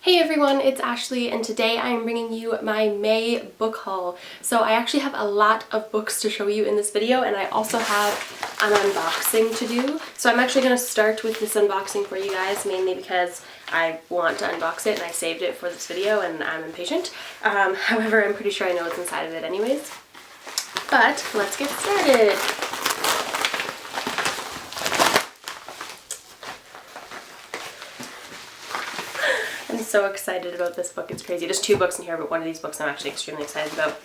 Hey everyone, it's Ashley and today I am bringing you my May book haul. So I actually have a lot of books to show you in this video and I also have an unboxing to do. So I'm actually going to start with this unboxing for you guys, mainly because I want to unbox it and I saved it for this video and I'm impatient. However, I'm pretty sure I know what's inside of it anyways. But let's get started. I'm so excited about this book, it's crazy. There's two books in here, but one of these books I'm actually extremely excited about.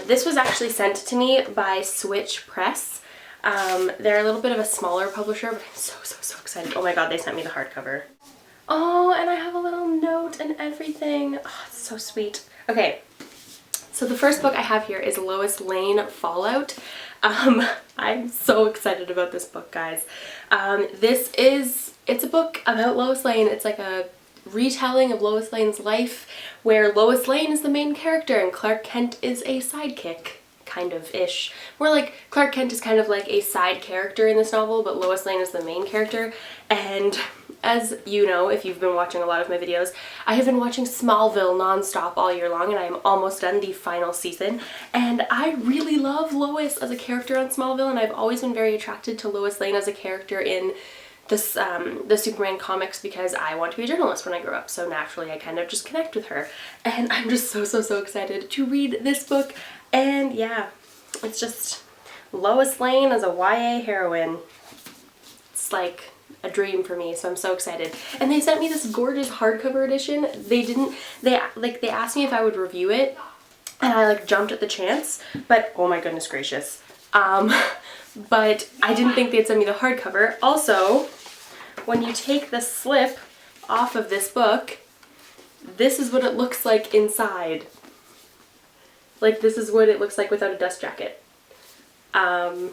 This was actually sent to me by Switch Press. They're a little bit of a smaller publisher, but I'm so excited. Oh my god, they sent me the hardcover. Oh, and I have a little note and everything. Oh, it's so sweet. Okay, so the first book I have here is Lois Lane Fallout. I'm so excited about this book, guys. It's a book about Lois Lane. It's like a retelling of Lois Lane's life where Lois Lane is the main character and Clark Kent is a sidekick, kind of ish. More like Clark Kent is kind of like a side character in this novel, but Lois Lane is the main character. And as you know, if you've been watching a lot of my videos, I have been watching Smallville nonstop all year long and I am almost done the final season. And I really love Lois as a character on Smallville and I've always been very attracted to Lois Lane as a character in this, the Superman comics because I want to be a journalist when I grow up, so naturally I kind of just connect with her. And I'm just so excited to read this book. And yeah, it's just Lois Lane as a YA heroine. It's like a dream for me, so I'm so excited. And they sent me this gorgeous hardcover edition. They asked me if I would review it, and I like jumped at the chance, but oh my goodness gracious. But I didn't think they'd send me the hardcover. Also, when you take the slip off of this book, this is what it looks like inside. Like, this is what it looks like without a dust jacket. I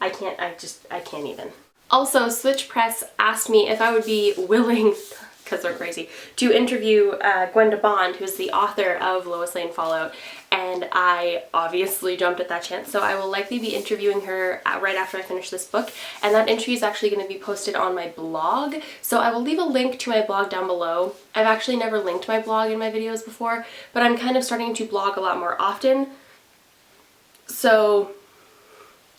can't even. Also, Switch Press asked me if I would be willing, because they're crazy, to interview Gwenda Bond, who's the author of Lois Lane Fallout, and I obviously jumped at that chance, so I will likely be interviewing her right after I finish this book, and that interview is actually going to be posted on my blog, so I will leave a link to my blog down below. I've actually never linked my blog in my videos before, but I'm kind of starting to blog a lot more often, so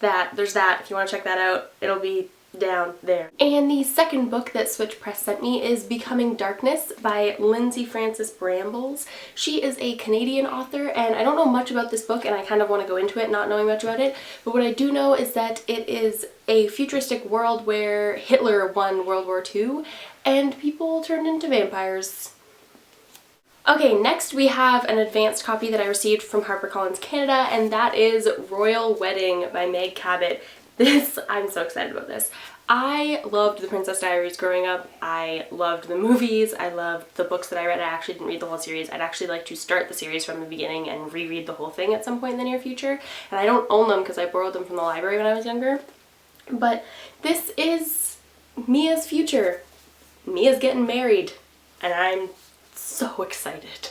there's that. If you want to check that out, it'll be down there. And the second book that Switch Press sent me is Becoming Darkness by Lindsay Frances Brambles. She is a Canadian author and I don't know much about this book and I kind of want to go into it not knowing much about it, but what I do know is that it is a futuristic world where Hitler won World War II and people turned into vampires. Okay, next we have an advanced copy that I received from HarperCollins Canada, and that is Royal Wedding by Meg Cabot. I'm so excited about this. I loved The Princess Diaries growing up. I loved the movies. I loved the books that I read. I actually didn't read the whole series. I'd actually like to start the series from the beginning and reread the whole thing at some point in the near future. And I don't own them because I borrowed them from the library when I was younger. But this is Mia's future. Mia's getting married, and I'm so excited.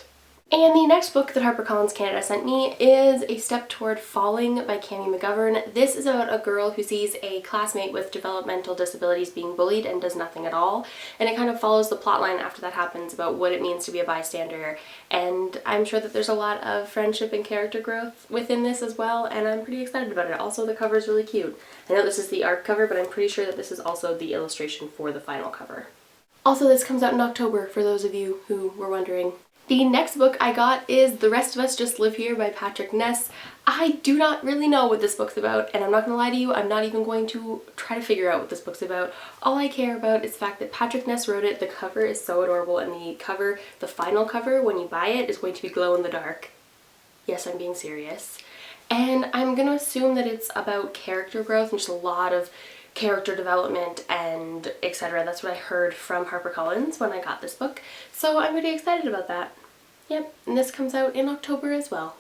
And the next book that HarperCollins Canada sent me is A Step Toward Falling by Cami McGovern. This is about a girl who sees a classmate with developmental disabilities being bullied and does nothing at all. And it kind of follows the plotline after that happens about what it means to be a bystander. And I'm sure that there's a lot of friendship and character growth within this as well, and I'm pretty excited about it. Also, the cover is really cute. I know this is the art cover, but I'm pretty sure that this is also the illustration for the final cover. Also, this comes out in October, for those of you who were wondering. The next book I got is The Rest of Us Just Live Here by Patrick Ness. I do not really know what this book's about, and I'm not gonna lie to you, I'm not even going to try to figure out what this book's about. All I care about is the fact that Patrick Ness wrote it, the cover is so adorable, and the final cover, when you buy it, is going to be glow in the dark. Yes, I'm being serious. And I'm gonna assume that it's about character growth and just a lot of character development and etc. That's what I heard from HarperCollins when I got this book, so I'm really excited about that. Yep, and this comes out in October as well.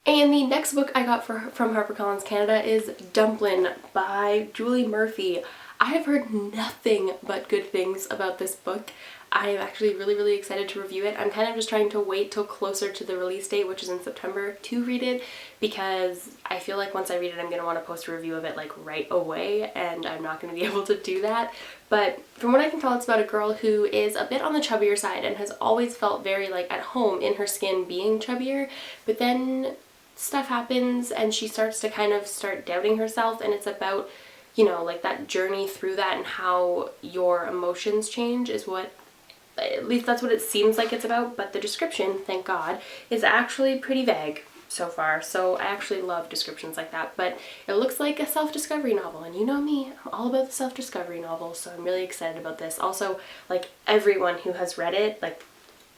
And the next book I got from HarperCollins Canada is Dumplin by Julie Murphy. I have heard nothing but good things about this book. I am actually really excited to review it. I'm kind of just trying to wait till closer to the release date, which is in September, to read it, because I feel like once I read it I'm going to want to post a review of it like right away, and I'm not going to be able to do that. But from what I can tell, it's about a girl who is a bit on the chubbier side and has always felt very like at home in her skin being chubbier, but then stuff happens and she starts to kind of start doubting herself, and it's about, you know, like that journey through that and how your emotions change is what, at least that's what it seems like it's about, but the description, thank God, is actually pretty vague so far. So I actually love descriptions like that, but it looks like a self-discovery novel, and you know me, I'm all about the self-discovery novels, so I'm really excited about this. Also, like, everyone who has read it, like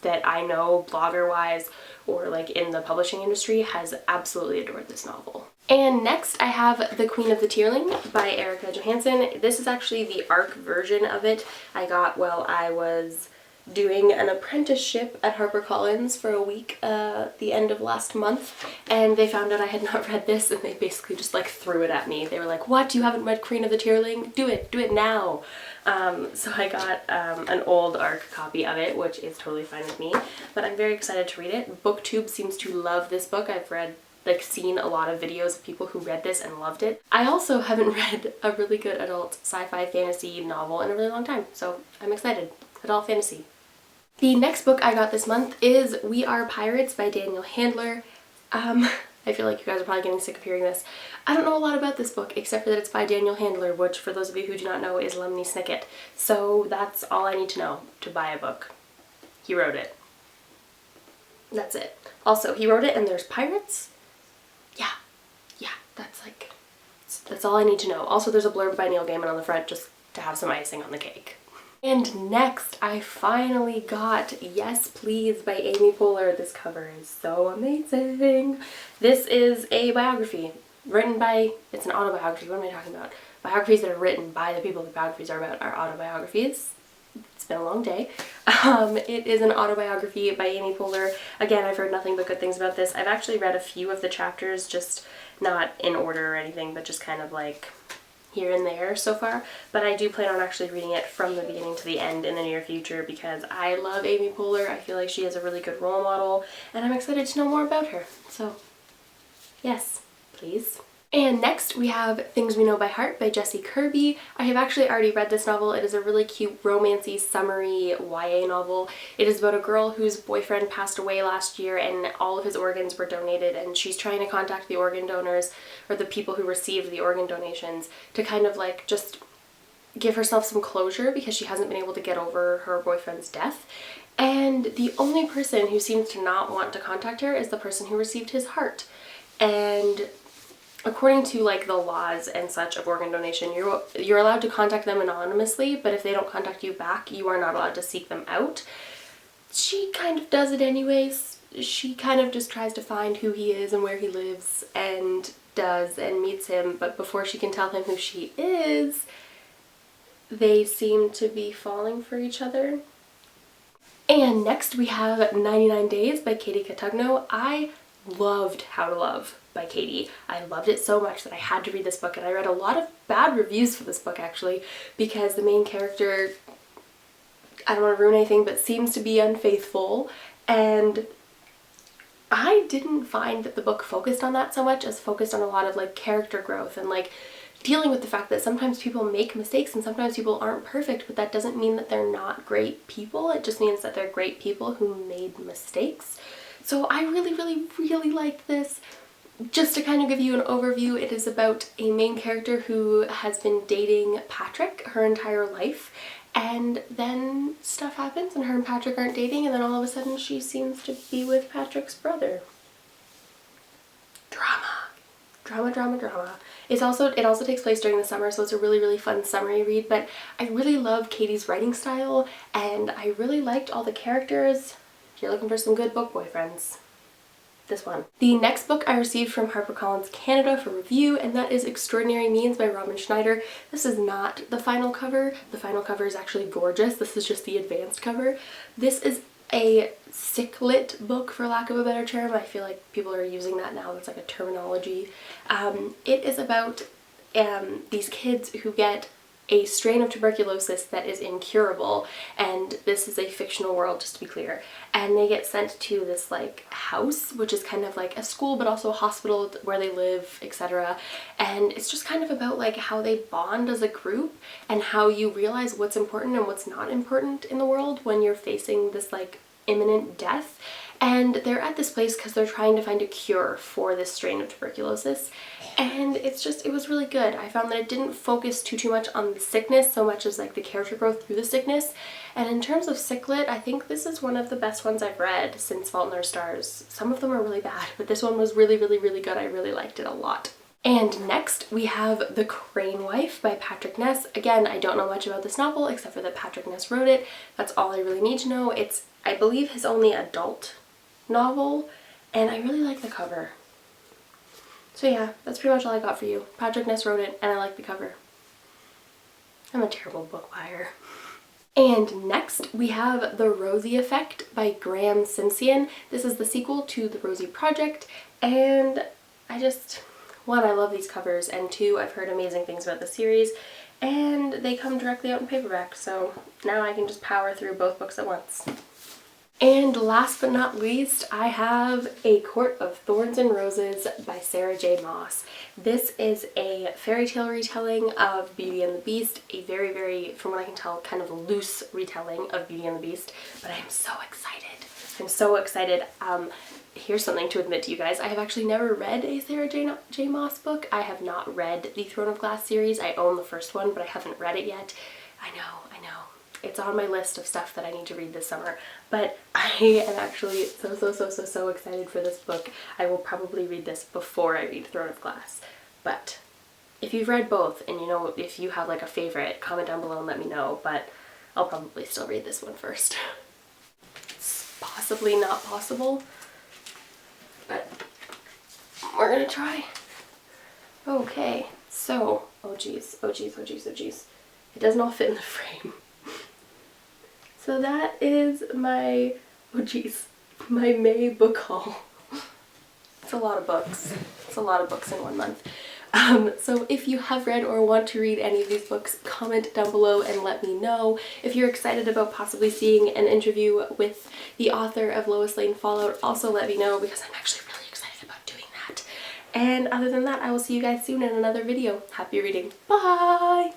that I know blogger wise or like in the publishing industry, has absolutely adored this novel. And next I have The Queen of the Tearling by Erica Johansson. This is actually the ARC version of it I got while I was doing an apprenticeship at HarperCollins for a week the end of last month, and they found out I had not read this and they basically just like threw it at me. They were like, what, you haven't read Queen of the Tearling? Do it now. So I got an old ARC copy of it, which is totally fine with me, but I'm very excited to read it. BookTube seems to love this book. I've seen a lot of videos of people who read this and loved it. I also haven't read a really good adult sci-fi fantasy novel in a really long time, so I'm excited. Adult fantasy. The next book I got this month is We Are Pirates by Daniel Handler. I feel like you guys are probably getting sick of hearing this. I don't know a lot about this book except for that it's by Daniel Handler, which for those of you who do not know is Lemony Snicket. So that's all I need to know to buy a book. He wrote it. That's it. Also, he wrote it and there's pirates? Yeah, that's all I need to know. Also, there's a blurb by Neil Gaiman on the front just to have some icing on the cake. And next, I finally got Yes Please by Amy Poehler. This cover is so amazing. This is a biography written by, it's an autobiography, what am I talking about? Biographies that are written by the people the biographies are about are autobiographies. It's been a long day. It is an autobiography by Amy Poehler. Again, I've heard nothing but good things about this. I've actually read a few of the chapters, just not in order or anything, but just kind of like here and there so far, but I do plan on actually reading it from the beginning to the end in the near future because I love Amy Poehler. I feel like she is a really good role model and I'm excited to know more about her. So yes, please. And next we have Things We Know by Heart by Jessie Kirby. I have actually already read this novel. It is a really cute romancy summary YA novel. It is about a girl whose boyfriend passed away last year and all of his organs were donated, and she's trying to contact the organ donors or the people who received the organ donations to kind of like just give herself some closure because she hasn't been able to get over her boyfriend's death. And the only person who seems to not want to contact her is the person who received his heart. And according to like the laws and such of organ donation, you're allowed to contact them anonymously, but if they don't contact you back, you are not allowed to seek them out. She kind of does it anyways. She kind of just tries to find who he is and where he lives and does and meets him, but before she can tell him who she is, they seem to be falling for each other. And next we have 99 Days by Katie Cotugno. I loved How to Love by Katie. I loved it so much that I had to read this book, and I read a lot of bad reviews for this book actually because the main character, I don't want to ruin anything, but seems to be unfaithful, and I didn't find that the book focused on that so much as focused on a lot of like character growth and like dealing with the fact that sometimes people make mistakes and sometimes people aren't perfect, but that doesn't mean that they're not great people. It just means that they're great people who made mistakes. So I really liked this. Just to kind of give you an overview, it is about a main character who has been dating Patrick her entire life, and then stuff happens and her and Patrick aren't dating, and then all of a sudden she seems to be with Patrick's brother. Drama. It also takes place during the summer, so it's a really fun summery read, but I really love Katie's writing style and I really liked all the characters. If you're looking for some good book boyfriends, this one. The next book I received from HarperCollins Canada for review, and that is Extraordinary Means by Robin Schneider. This is not the final cover. The final cover is actually gorgeous. This is just the advanced cover. This is a sick-lit book, for lack of a better term. I feel like people are using that now. That's like a terminology. It is about these kids who get a strain of tuberculosis that is incurable, and this is a fictional world, just to be clear, and they get sent to this like house, which is kind of like a school but also a hospital where they live, etc. And it's just kind of about like how they bond as a group and how you realize what's important and what's not important in the world when you're facing this like imminent death. And they're at this place because they're trying to find a cure for this strain of tuberculosis. And it was really good. I found that it didn't focus too much on the sickness so much as like the character growth through the sickness. And in terms of sicklit, I think this is one of the best ones I've read since Fault in Our Stars. Some of them are really bad, but this one was really, really, really good. I really liked it a lot. And next we have The Crane Wife by Patrick Ness. Again, I don't know much about this novel except for that Patrick Ness wrote it. That's all I really need to know. It's, I believe, his only adult novel, and I really like the cover. So yeah, that's pretty much all I got for you. Patrick Ness wrote it, and I like the cover. I'm a terrible book buyer. And next we have The Rosie Effect by Graham Simpson. This is the sequel to The Rosie Project, and one, I love these covers, and two, I've heard amazing things about the series, and they come directly out in paperback, so now I can just power through both books at once. And last but not least, I have A Court of Thorns and Roses by Sarah J. Maas. This is a fairy tale retelling of Beauty and the Beast, a very, very, from what I can tell, kind of loose retelling of Beauty and the Beast, but I'm so excited. I'm so excited. Here's something to admit to you guys. I have actually never read a Sarah J. Maas book. I have not read the Throne of Glass series. I own the first one, but I haven't read it yet. I know. It's on my list of stuff that I need to read this summer, but I am actually so excited for this book. I will probably read this before I read Throne of Glass, but if you've read both and you know if you have like a favorite, comment down below and let me know, but I'll probably still read this one first. It's possibly not possible, but we're gonna try. Okay, so, oh geez. It doesn't all fit in the frame. So that is my, my May book haul. It's a lot of books. It's a lot of books in 1 month. So if you have read or want to read any of these books, comment down below and let me know. If you're excited about possibly seeing an interview with the author of Lois Lane Fallout, also let me know because I'm actually really excited about doing that. And other than that, I will see you guys soon in another video. Happy reading. Bye!